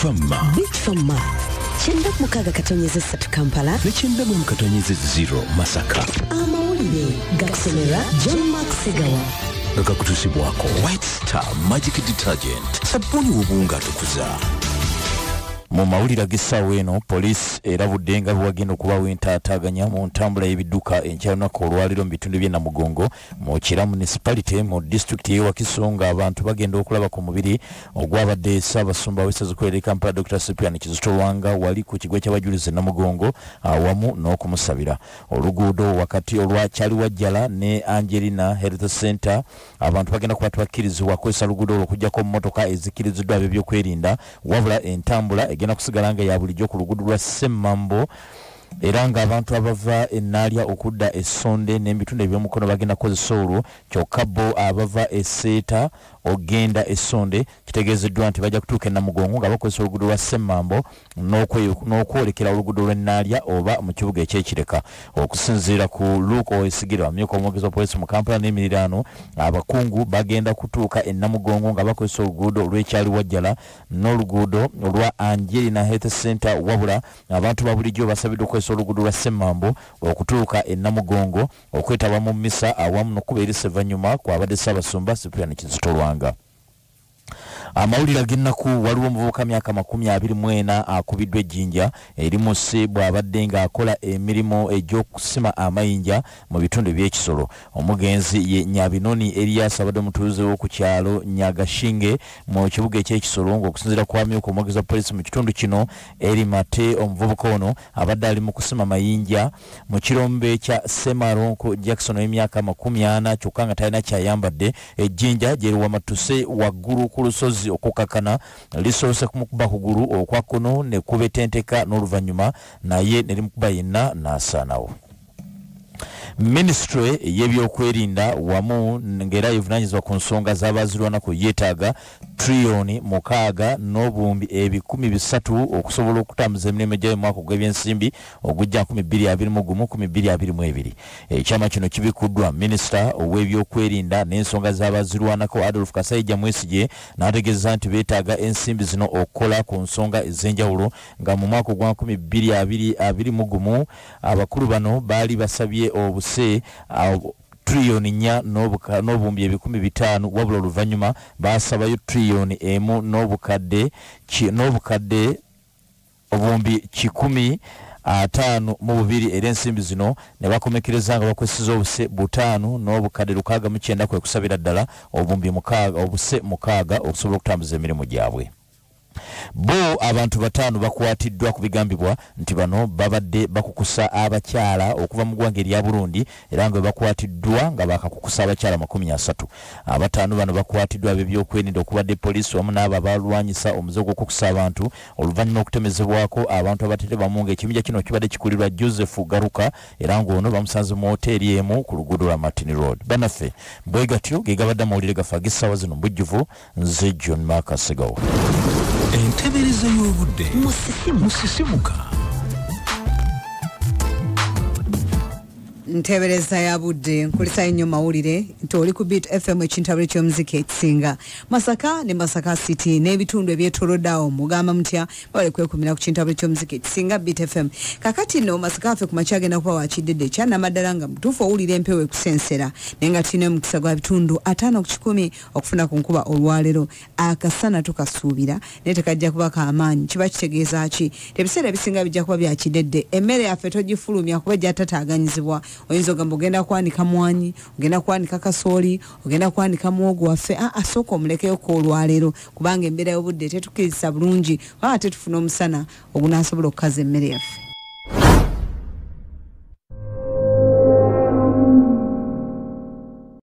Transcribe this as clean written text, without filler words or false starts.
Big Pharma. Chenda mukaga katonyeze 3 Kampala. Nechenda mukatonyeze 0 Masaka. Amawulire gakusomera John Mark Segawa. Gakakutusibwako White Star Magic Detergent. Sabuni wobunga tukuza. Mu mawulira g'essaawa eno poliisi erabudde nga bwagenda okuba wentaataaganya mu ntambula y'ebidduka enkyalunaku olwaliro mu bitundu by'e Namugongo mu Kira municipality mu disitulikiti y'Ewakiso ng'abantu bagenda okulaba ku mubiri ogwabadde Ssabasumba w'essaza Kampala Dr. Cyprian Kizito Lwanga wali ku kigo ky'abajulizi Namugongo awamu n'okumusabira. Oluguudo wakati olwakyali wajjala ne Angelina Health Center abantu bagenda kuba tebakkirizibwa kukozesa luguudo olwo okuggyako mmotoka ezikkiriziddwa ebyokwerinda wabula entambula egenda kusigala nga ya bulijjo ku luguudo lwa Ssemambo era ng'abantu abava ennaalya okudda essonde n'ebitundu eby'omukono bagenda kukozesa olwo kyokka bo abava esseeta ogenda essonde kitegeezeddwa nti bajja kutuuka e Namugongo nga bakozesa oluguudo lwa Ssemambo n'okwolekera oluguudo lw'ennaalya oba mu kibuga eky'ekireka. Okusinziira ku Luke Owesigire amyuka omwogezi wa poliisi mu Kampala n'emiriraano abakungu bagenda kutuuka e Namugongo nga bakozesa oluguudo olw'ekyali wajjala n'oluguudo olwa Angelina Health Center wabula abantu ba bulijjo basabiddwa okukozesa oluguudo lwa Ssemambo okutuuka e Namugongo okwetaba mu mmisa awamu n'okuba erisevanyuma kwabadde Ssabasumba Cyprian Kizito Lwanga. Amawulire ag'ennaku waliwo omuvubuka myaka 24 akubiddwa ejjinja erimu Seebu abadde ng'akola emirimu egy'okusima amayinja mu bitundu by'ekisolo. Omugenzi ye Nyabinoni Elias abadde omutuuze w'oku kyalo Nyagashinge mu kibuga eky'ekisolo ng'okusinziira ku amyuka omwogezi wa poliisi mu kitundu kino eri Mate omuvubuka ono abadde ali mu kusima mayinja mu kirombe kya Semaronko Jackson w'emyaka 40 kyokka nga talina kyayambadde. Ejjinja gyeriwa matuse waggulu ku lusozi okukakana lisoose kumukuba kugulu okwakono ne kubetenteka n'oluvannyuma naye ne limukuba yenna n'asaanawo. Ministry y'ebyokwerinda wamu ngera evunanyizibwa ku nsonga z'abaazirwanako yeetaaga trillioni 6 n'obuwumbi 300 okusobola okutambuza emirimu gyayo mu mwaka gw'ebyensimbi ogujja 2021-2022. Ekyama kino kibikuddwa minisita ow'ebyokwerinda n'ensonga z'abaazirwanako Adolf Kasayija Mwesigye n'ategeeza nti beetaaga ensimbi zino okukola ku nsonga ez'enjawulo nga mu mwaka gwa 2021 abakulu bano baali basabye obuse trillioni 4 n'obuwumbi 500 wabula oluvannyuma basabayo trillioni 1 n'obukadde obuwumbi 152 era ensimbi zino ne bakomekereza nga bakwesiza obuse 5 n'obukadde 69 kwe kusabira ddala obuwumbi 6 okusobola okutambuza emirimu gyabwe. Bo abantu 5 bakwatiddwa ku bigambibwa nti bano babadde bakukusa abakyala okuva mu ggwanga erya Burundi era nga bakwatiddwa nga bakakukusa abakyala 30. Abatano bano bakwatiddwa ab'ebyokwerinda okubadde poliisi wamu n'abo abalwanyisa omuze gw'okukusa abantu oluvannyuma okutemezebwako abantu abatete bamu ng'ekibinja kino kibadde kikulirwa Joseph Garuka era ng'ono bamusanze mu hoteeri emu ku luguudo lwa Martin Road. Banaffe bwe gatyo ge gabadde amawulire gaffe ag'essaawa zino mbujjuvu nze John Mark Segawa. Entebereza y'obudde musisimuka. Ntebereza ya budde nkulisa nnyo mawulire nti oli ku Beat FM ekintabiro ky'omuziki ekisinga Masaka ne Masaka City n'ebitundu ebyetooloddeawo mugamba mutya bale kwekumira ku kintabiro ky'omuziki ekisinga Beat FM. Kakati no Masaka afe ku makya agenda kuba wakiddedde kyannamaddala nga mutuufu owulira empewo ekusensera naye nga tulina omukisa gwa bitundu 5 ku 10 okufuna ku nkuba olwaleero. Akasana tukasuubira naye tekajja kuba k'amaanyi. Kiba kitegeeza ki? Ebiseera ebisinga bijja kuba byakiddedde. Emmere yaffe togifulumya kuba gyatataaganyizibwa. Oyinza ogamba ogenda kwanika mwanyi, ogenda kwanika kasooli, ogenda kwanika muwogo waffe. Asooka omulekeyo ko olwaleero kubanga embeera y'obudde tetukkiriza bulungi ate tufuna omusana ogunaasobola okukaza emmere yaffe.